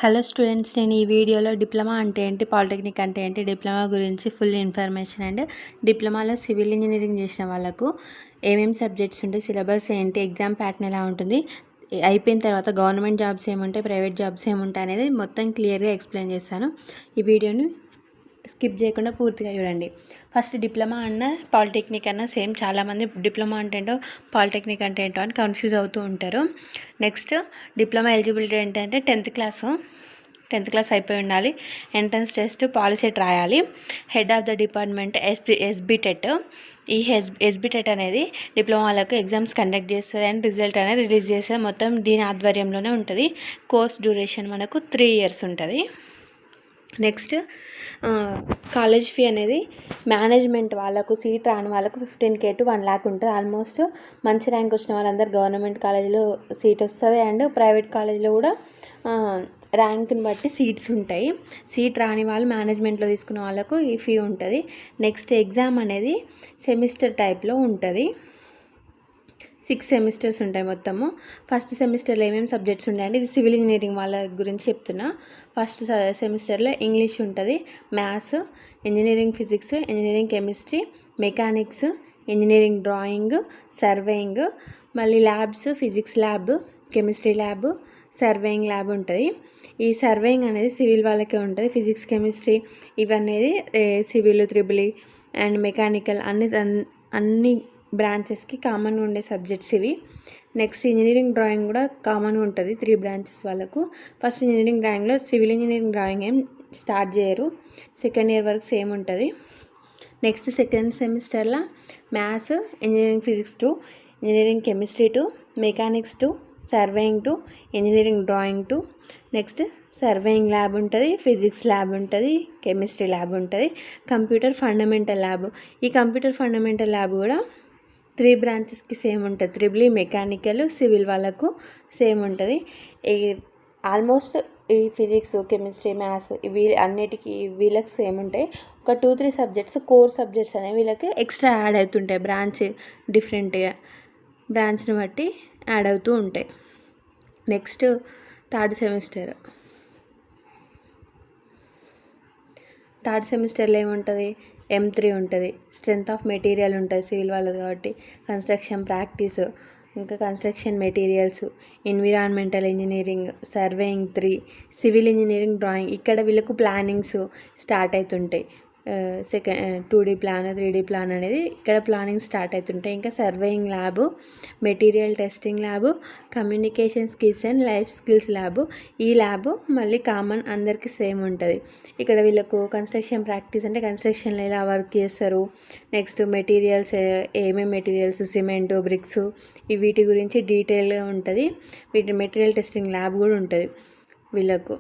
Hello students, నేను ఈ వీడియోలో డిప్లొమా అంటే ఏంటి, పాలిటెక్నిక్ అంటే ఏంటి, డిప్లొమా గురించి ఫుల్ ఇన్ఫర్మేషన్ అండ్ డిప్లొమాలో సివిల్ ఇంజనీరింగ్ చేసిన వాళ్ళకు ఏమేమి సబ్జెక్ట్స్ ఉంటాయి, సిలబస్ ఏంటి, ఎగ్జామ్ ప్యాటర్న్ ఎలా ఉంటుంది, అయిపోయిన తర్వాత గవర్నమెంట్ జాబ్స్ ఏముంటాయి, ప్రైవేట్ జాబ్స్ ఏముంటాయి అనేది మొత్తం క్లియర్గా ఎక్స్ప్లెయిన్ చేస్తాను. ఈ వీడియోని స్కిప్ చేయకుండా పూర్తిగా చూడండి. ఫస్ట్ డిప్లొమా అన్న పాలిటెక్నిక్ అన్న సేమ్. చాలామంది డిప్లొమా అంటే ఏంటో, పాలిటెక్నిక్ అంటే ఏంటో అని కన్ఫ్యూజ్ అవుతూ ఉంటారు. నెక్స్ట్ డిప్లొమా ఎలిజిబిలిటీ ఏంటంటే 10th క్లాస్ అయిపోయి ఉండాలి. ఎంట్రన్స్ టెస్ట్ పాలిసెట్ రాయాలి. Head of the department SBTET. ఈ ఎస్బిటెట్ అనేది డిప్లొమాలకు ఎగ్జామ్స్ కండక్ట్ చేస్తుంది అండ్ రిజల్ట్ అనేది రిలీజ్ చేస్తుంది. మొత్తం దీని ఆధ్వర్యంలోనే ఉంటుంది. కోర్స్ డ్యూరేషన్ మనకు 3 years ఉంటుంది. నెక్స్ట్ కాలేజ్ ఫీ అనేది మేనేజ్మెంట్ వాళ్ళకు, సీట్ రాని వాళ్ళకు 15K to 1 lakh ఉంటుంది. ఆల్మోస్ట్ మంచి ర్యాంక్ వచ్చిన వాళ్ళందరూ గవర్నమెంట్ కాలేజీలో సీట్ వస్తుంది. అండ్ ప్రైవేట్ కాలేజీలో కూడా ర్యాంక్ని బట్టి సీట్స్ ఉంటాయి. సీట్ రాని వాళ్ళు మేనేజ్మెంట్లో తీసుకున్న వాళ్ళకు ఈ ఫీ ఉంటుంది. నెక్స్ట్ ఎగ్జామ్ అనేది సెమిస్టర్ టైప్లో ఉంటుంది. 6 సెమిస్టర్స్ ఉంటాయి మొత్తము. ఫస్ట్ సెమిస్టర్లో ఏమేమి సబ్జెక్ట్స్ ఉంటాయండి, ఇది సివిల్ ఇంజనీరింగ్ వాళ్ళ గురించి చెప్తున్నా. ఫస్ట్ సెమిస్టర్లో ఇంగ్లీష్ ఉంటుంది, maths, engineering physics, engineering chemistry, mechanics, engineering drawing, surveying, మళ్ళీ labs, physics lab, chemistry lab, surveying lab ఉంటుంది. ఈ సర్వేయింగ్ అనేది సివిల్ వాళ్ళకే ఉంటుంది. ఫిజిక్స్, కెమిస్ట్రీ ఇవన్నీ సివిల్, త్రిబుల్ అండ్ మెకానికల్ అన్ని బ్రాంచెస్కి కామన్గా ఉండే సబ్జెక్ట్స్ ఇవి. నెక్స్ట్ ఇంజనీరింగ్ డ్రాయింగ్ కూడా కామన్గా ఉంటుంది 3 branches వాళ్ళకు. ఫస్ట్ ఇంజనీరింగ్ డ్రాయింగ్లో సివిల్ ఇంజనీరింగ్ డ్రాయింగ్ ఏం స్టార్ట్ చేయరు, 2nd year వరకు సేమ్ ఉంటుంది. నెక్స్ట్ సెకండ్ సెమిస్టర్లో maths, engineering physics 2, engineering chemistry 2, mechanics 2, surveying 2, engineering drawing 2. Next surveying lab ఉంటుంది, ఫిజిక్స్ ల్యాబ్ ఉంటుంది, కెమిస్ట్రీ ల్యాబ్ ఉంటుంది, కంప్యూటర్ ఫండమెంటల్ ల్యాబ్. ఈ కంప్యూటర్ ఫండమెంటల్ ల్యాబ్ కూడా 3 branchesకి సేమ్ ఉంటుంది. త్రిబుల్, మెకానికల్, సివిల్ వాళ్ళకు సేమ్ ఉంటుంది. ఈ ఆల్మోస్ట్ ఈ ఫిజిక్స్, కెమిస్ట్రీ, మ్యాథ్స్ అన్నిటికీ వీళ్ళకి సేమ్ ఉంటాయి. ఒక 2-3 సబ్జెక్ట్స్ కోర్ సబ్జెక్ట్స్ అనేవి వీళ్ళకి ఎక్స్ట్రా యాడ్ అవుతుంటాయి. డిఫరెంట్గా బ్రాంచ్ని బట్టి యాడ్ అవుతూ ఉంటాయి. నెక్స్ట్ థర్డ్ సెమిస్టర్లో ఏముంటుంది, M3 ఉంటుంది. స్ట్రెంత్ ఆఫ్ మెటీరియల్ ఉంటుంది సివిల్ వాళ్ళది కాబట్టి. కన్స్ట్రక్షన్ ప్రాక్టీస్, ఇంకా construction materials, environmental engineering, surveying 3, civil engineering drawing. ఇక్కడ వీళ్ళకు ప్లానింగ్స్ స్టార్ట్ అవుతుంటాయి. 2D ప్లాన్, 3D ప్లాన్ అనేది ఇక్కడ ప్లానింగ్ స్టార్ట్ అవుతుంటాయి. ఇంకా surveying lab, material testing lab, communication skills and life skills lab. ఈ ల్యాబ్ మళ్ళీ కామన్ అందరికీ సేమ్ ఉంటుంది. ఇక్కడ వీళ్ళకు కన్స్ట్రక్షన్ ప్రాక్టీస్ అంటే కన్స్ట్రక్షన్లో ఎలా వర్క్ చేస్తారు, నెక్స్ట్ మెటీరియల్స్ ఏమేమి మెటీరియల్స్, సిమెంటు, బ్రిక్స్ వీటి గురించి డీటెయిల్గా ఉంటుంది. వీటి మెటీరియల్ టెస్టింగ్ ల్యాబ్ కూడా ఉంటుంది వీళ్ళకు.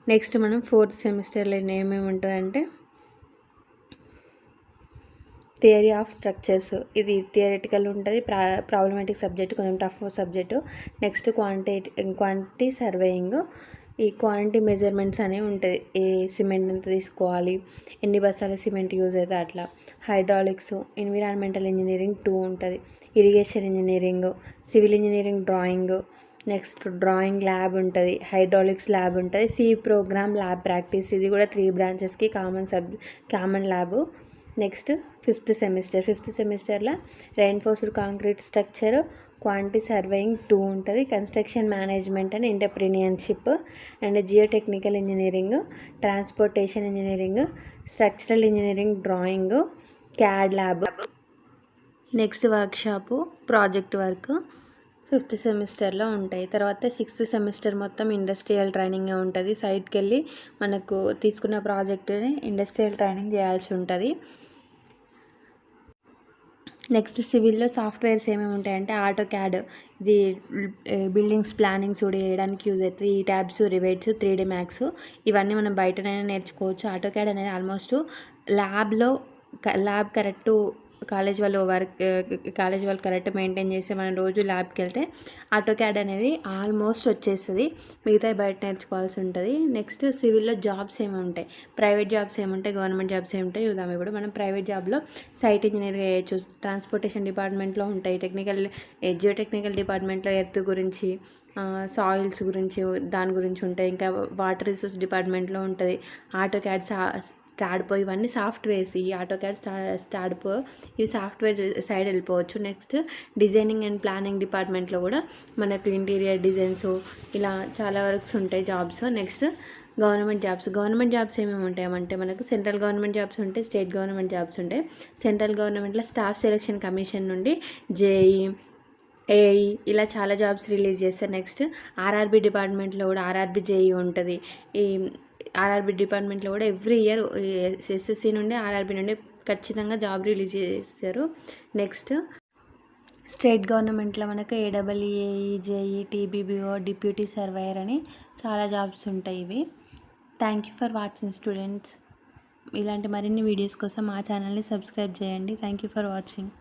నెక్స్ట్ మనం 4th సెమిస్టర్లో ఏమేమి ఉంటుందంటే థియరీ ఆఫ్ స్ట్రక్చర్స్. ఇది థియరిటికల్ ఉంటుంది, ప్రాబ్లమాటిక్ సబ్జెక్ట్, కొంచెం tough subject. Next quantity surveying. ఈ క్వాంటిటీ మెజర్మెంట్స్ అనేవి ఉంటుంది. ఏ సిమెంట్ ఎంత తీసుకోవాలి, ఎన్ని బస్తాల సిమెంట్ యూజ్ అవుతుంది అట్లా. హైడ్రాలిక్స్, ఎన్విరాన్మెంటల్ ఇంజనీరింగ్ 2 ఉంటుంది. Irrigation engineering, civil engineering drawing, next drawing lab ఉంటుంది, హైడ్రాలిక్స్ ల్యాబ్ ఉంటుంది, సి ప్రోగ్రామ్ ల్యాబ్ ప్రాక్టీస్. ఇది కూడా 3 branchesకి కామన్ ల్యాబ్. నెక్స్ట్ 5th సెమిస్టర్లో reinforced concrete structure, quantity surveying 2 ఉంటుంది. Construction management and entrepreneurship and geotechnical engineering, transportation engineering, structural engineering drawing, CAD lab. Next workshop, project work 5th సెమిస్టర్లో ఉంటాయి. తర్వాత 6th semester మొత్తం industrial training ఉంటుంది. సైట్కి వెళ్ళి మనకు తీసుకున్న ప్రాజెక్టుని ఇండస్ట్రియల్ ట్రైనింగ్ చేయాల్సి ఉంటుంది. నెక్స్ట్ సివిల్లో సాఫ్ట్వేర్స్ ఏమేమి ఉంటాయంటే AutoCAD, ఇది బిల్డింగ్స్ ప్లానింగ్స్ కూడా చేయడానికి యూజ్ అవుతుంది. ఈ ట్యాబ్స్, రివేట్స్, 3D Max ఇవన్నీ మనం బయటనైనా నేర్చుకోవచ్చు. AutoCAD అనేది ఆల్మోస్ట్ ల్యాబ్ కరెక్ట్ కాలేజ్ వాళ్ళు కరెక్ట్ మెయింటైన్ చేస్తే మనం రోజు ల్యాబ్కి వెళ్తే AutoCAD అనేది ఆల్మోస్ట్ వచ్చేస్తుంది. మిగతా బయట నేర్చుకోవాల్సి ఉంటుంది. నెక్స్ట్ సివిల్లో జాబ్స్ ఏమి ఉంటాయి, ప్రైవేట్ జాబ్స్ ఏముంటాయి, గవర్నమెంట్ జాబ్స్ ఏముంటాయి చూద్దాం. ఇప్పుడు మనం ప్రైవేట్ జాబ్లో సైట్ ఇంజనీర్గా చేయొచ్చు, ట్రాన్స్పోర్టేషన్ డిపార్ట్మెంట్లో ఉంటాయి, జియోటెక్నికల్ డిపార్ట్మెంట్లో ఎర్త్ గురించి, సాయిల్స్ గురించి దాని గురించి ఉంటాయి. ఇంకా వాటర్ రిసోర్స్ డిపార్ట్మెంట్లో ఉంటుంది. ఆటోక్యాడ్ స్టాడ్పో ఇవన్నీ సాఫ్ట్వేర్స్. ఈ ఆటోక్యాడ్ స్టాడ్పో ఇవి సాఫ్ట్వేర్ సైడ్ వెళ్ళిపోవచ్చు. నెక్స్ట్ డిజైనింగ్ అండ్ ప్లానింగ్ డిపార్ట్మెంట్లో కూడా మనకు ఇంటీరియర్ డిజైన్స్ ఇలా చాలా వర్క్స్ ఉంటాయి జాబ్స్. నెక్స్ట్ గవర్నమెంట్ జాబ్స్ ఏమేమి ఉంటాయంటే మనకు సెంట్రల్ గవర్నమెంట్ జాబ్స్ ఉంటాయి, స్టేట్ గవర్నమెంట్ జాబ్స్ ఉంటాయి. సెంట్రల్ గవర్నమెంట్లో స్టాఫ్ సెలక్షన్ కమిషన్ నుండి జేఈ, ఏఈ ఇలా చాలా జాబ్స్ రిలీజ్ చేస్తారు. నెక్స్ట్ ఆర్ఆర్బీ డిపార్ట్మెంట్లో కూడా ఆర్ఆర్బీ జేఈ ఉంటుంది. ఈ ఆర్ఆర్బీ డిపార్ట్మెంట్లో కూడా ఎవ్రీ ఇయర్ ఎస్ఎస్సి నుండి ఆర్ఆర్బీ నుండి ఖచ్చితంగా జాబ్ రిలీజ్ చేస్తారు. నెక్స్ట్ స్టేట్ గవర్నమెంట్లో మనకు ఏడబ్ల్యూఏఈ, జేఈ, టీబీబీఓ, డిప్యూటీ సర్వేయర్ అని చాలా జాబ్స్ ఉంటాయి. ఇవి thank you for watching students. ఇలాంటి మరిన్ని వీడియోస్ కోసం మా ఛానల్ని సబ్స్క్రైబ్ చేయండి. Thank you for watching.